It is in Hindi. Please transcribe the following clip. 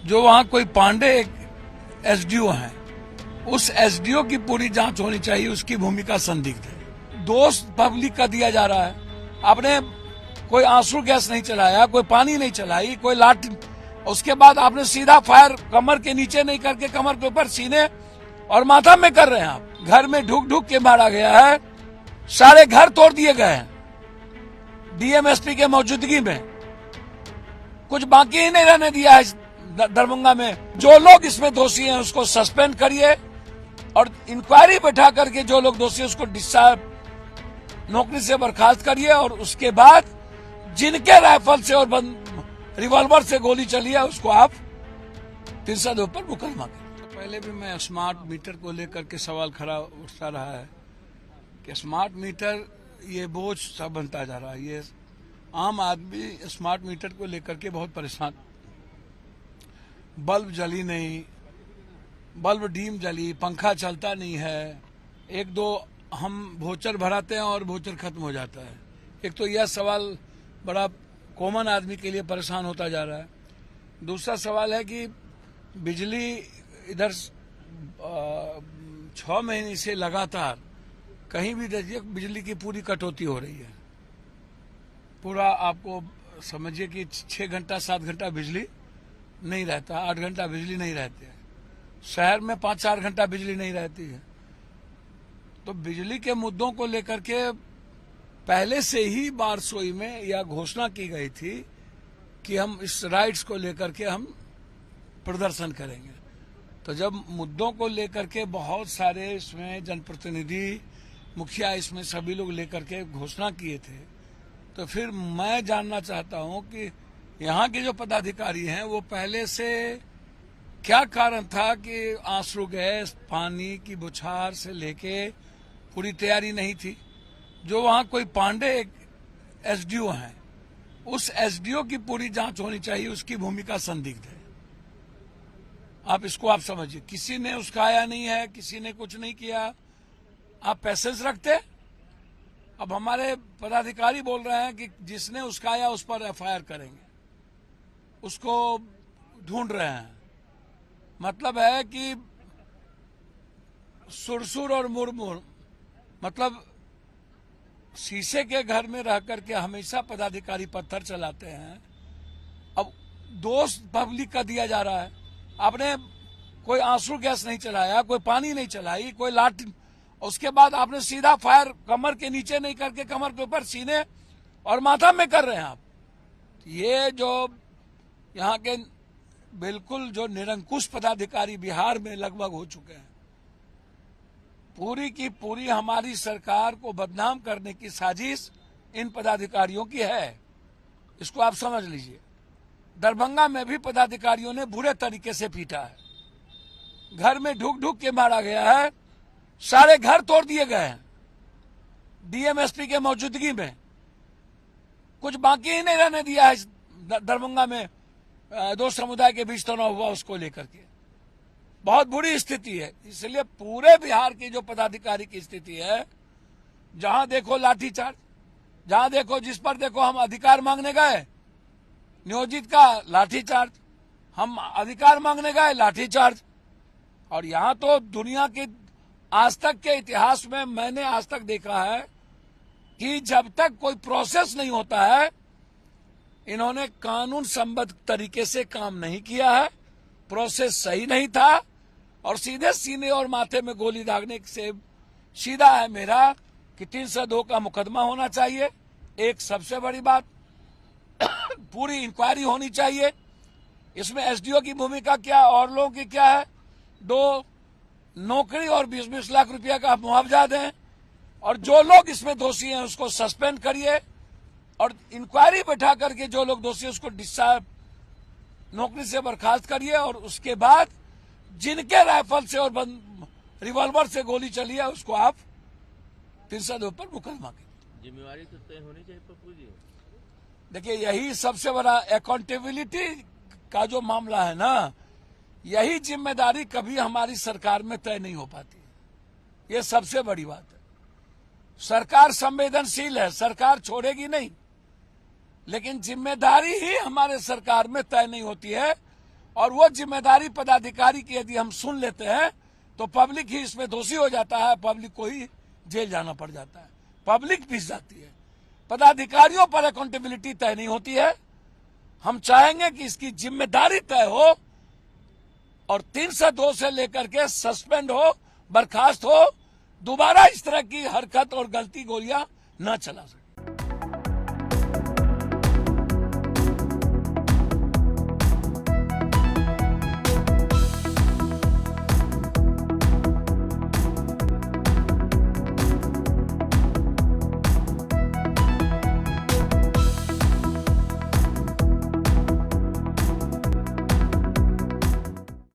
जो वहां कोई पांडे एसडीओ हैं, उस एसडीओ की पूरी जांच होनी चाहिए। उसकी भूमिका संदिग्ध है। दोष पब्लिक का दिया जा रहा है। आपने कोई आंसू गैस नहीं चलाया, कोई पानी नहीं चलाई, कोई लाठी, उसके बाद आपने सीधा फायर कमर के नीचे नहीं करके कमर के ऊपर, सीने और माथा में कर रहे हैं। आप घर में ढुक ढुक के मारा गया है। सारे घर तोड़ दिए गए हैं डीएमएसपी के मौजूदगी में। कुछ बाकी ही नहीं रहने दिया है दरभंगा में। जो लोग इसमें दोषी हैं उसको सस्पेंड करिए और इंक्वायरी बैठा करके जो लोग दोषी हैं उसको डिस्चार्ज, नौकरी से बर्खास्त करिए। और उसके बाद जिनके राइफल से और रिवॉल्वर से गोली चली है उसको आप 302 पर मुकदमा करें। तो पहले भी मैं स्मार्ट मीटर को लेकर के सवाल खड़ा उठता रहा है कि स्मार्ट मीटर ये बोझ सा बनता जा रहा है। ये आम आदमी स्मार्ट मीटर को लेकर के बहुत परेशान। बल्ब जली नहीं, बल्ब डीम जली, पंखा चलता नहीं है। एक दो हम वोचर भराते हैं और वोचर खत्म हो जाता है। एक तो यह सवाल बड़ा कॉमन आदमी के लिए परेशान होता जा रहा है। दूसरा सवाल है कि बिजली इधर 6 महीने से लगातार कहीं भी देखिए बिजली की पूरी कटौती हो रही है। पूरा आपको समझिए कि 6 घंटा 7 घंटा बिजली नहीं रहता, 8 घंटा बिजली नहीं रहती है। शहर में 5-4 घंटा बिजली नहीं रहती है। तो बिजली के मुद्दों को लेकर के पहले से ही बारसोई में यह घोषणा की गई थी कि हम इस राइट्स को लेकर के हम प्रदर्शन करेंगे। तो जब मुद्दों को लेकर के बहुत सारे इसमें जनप्रतिनिधि, मुखिया, इसमें सभी लोग लेकर के घोषणा किए थे, तो फिर मैं जानना चाहता हूं कि यहाँ के जो पदाधिकारी हैं वो पहले से क्या कारण था कि आंसू गैस, पानी की बौछार से लेके पूरी तैयारी नहीं थी। जो वहां कोई पांडे एसडीओ हैं, उस एसडीओ की पूरी जांच होनी चाहिए। उसकी भूमिका संदिग्ध है। आप इसको आप समझिए। किसी ने उस्काया नहीं है, किसी ने कुछ नहीं किया। आप पैसेंस रखते। अब हमारे पदाधिकारी बोल रहे हैं कि जिसने उस्काया उस पर एफआईआर करेंगे, उसको ढूंढ रहे हैं। मतलब है कि सुरसुर और मुरमुर, मतलब शीशे के घर में रह करके हमेशा पदाधिकारी पत्थर चलाते हैं। अब दोष पब्लिक का दिया जा रहा है। आपने कोई आंसू गैस नहीं चलाया, कोई पानी नहीं चलाई, कोई लाठी, उसके बाद आपने सीधा फायर कमर के नीचे नहीं करके कमर के ऊपर, सीने और माथा में कर रहे हैं। आप ये जो यहाँ के बिल्कुल जो निरंकुश पदाधिकारी बिहार में लगभग हो चुके हैं। पूरी की पूरी हमारी सरकार को बदनाम करने की साजिश इन पदाधिकारियों की है। इसको आप समझ लीजिए। दरभंगा में भी पदाधिकारियों ने बुरे तरीके से पीटा है। घर में ढुक ढुक के मारा गया है। सारे घर तोड़ दिए गए हैं डीएमएसपी के मौजूदगी में। कुछ बाकी ही नहीं रहने दिया है दरभंगा में। दो समुदाय के बीच तनाव हुआ, उसको लेकर के बहुत बुरी स्थिति है। इसलिए पूरे बिहार की जो पदाधिकारी की स्थिति है, जहां देखो लाठीचार्ज, जहां देखो, जिस पर देखो हम अधिकार मांगने गए, नियोजित का लाठीचार्ज, हम अधिकार मांगने गए लाठीचार्ज। और यहां तो दुनिया के आज तक के इतिहास में मैंने आज तक देखा है कि जब तक कोई प्रोसेस नहीं होता है, इन्होंने कानून संबद्ध तरीके से काम नहीं किया है। प्रोसेस सही नहीं था और सीधे सीने और माथे में गोली दागने से सीधा है मेरा कि 302 का मुकदमा होना चाहिए। एक सबसे बड़ी बात, पूरी इंक्वायरी होनी चाहिए। इसमें एसडीओ की भूमिका क्या, और लोगों की क्या है। 2 नौकरी और 20-20 लाख रुपया का मुआवजा दें और जो लोग इसमें दोषी हैं उसको सस्पेंड करिए और इंक्वायरी बैठा करके जो लोग दोषी हैं उसको डिस्चार्ज, नौकरी से बर्खास्त करिए। और उसके बाद जिनके राइफल से और रिवॉल्वर से गोली चली है उसको आप 302 पर मुकदमा करिए। जिम्मेवारी तो तय होनी चाहिए पप्पू जी। देखिए, यही सबसे बड़ा अकाउंटेबिलिटी का जो मामला है ना, यही जिम्मेदारी कभी हमारी सरकार में तय नहीं हो पाती। ये सबसे बड़ी बात है। सरकार संवेदनशील है, सरकार छोड़ेगी नहीं, लेकिन जिम्मेदारी ही हमारे सरकार में तय नहीं होती है। और वो जिम्मेदारी पदाधिकारी की यदि हम सुन लेते हैं तो पब्लिक ही इसमें दोषी हो जाता है, पब्लिक को ही जेल जाना पड़ जाता है, पब्लिक पिस जाती है, पदाधिकारियों पर अकाउंटेबिलिटी तय नहीं होती है। हम चाहेंगे कि इसकी जिम्मेदारी तय हो और 302 से लेकर के सस्पेंड हो, बर्खास्त हो, दोबारा इस तरह की हरकत और गलती गोलियां न चला सके।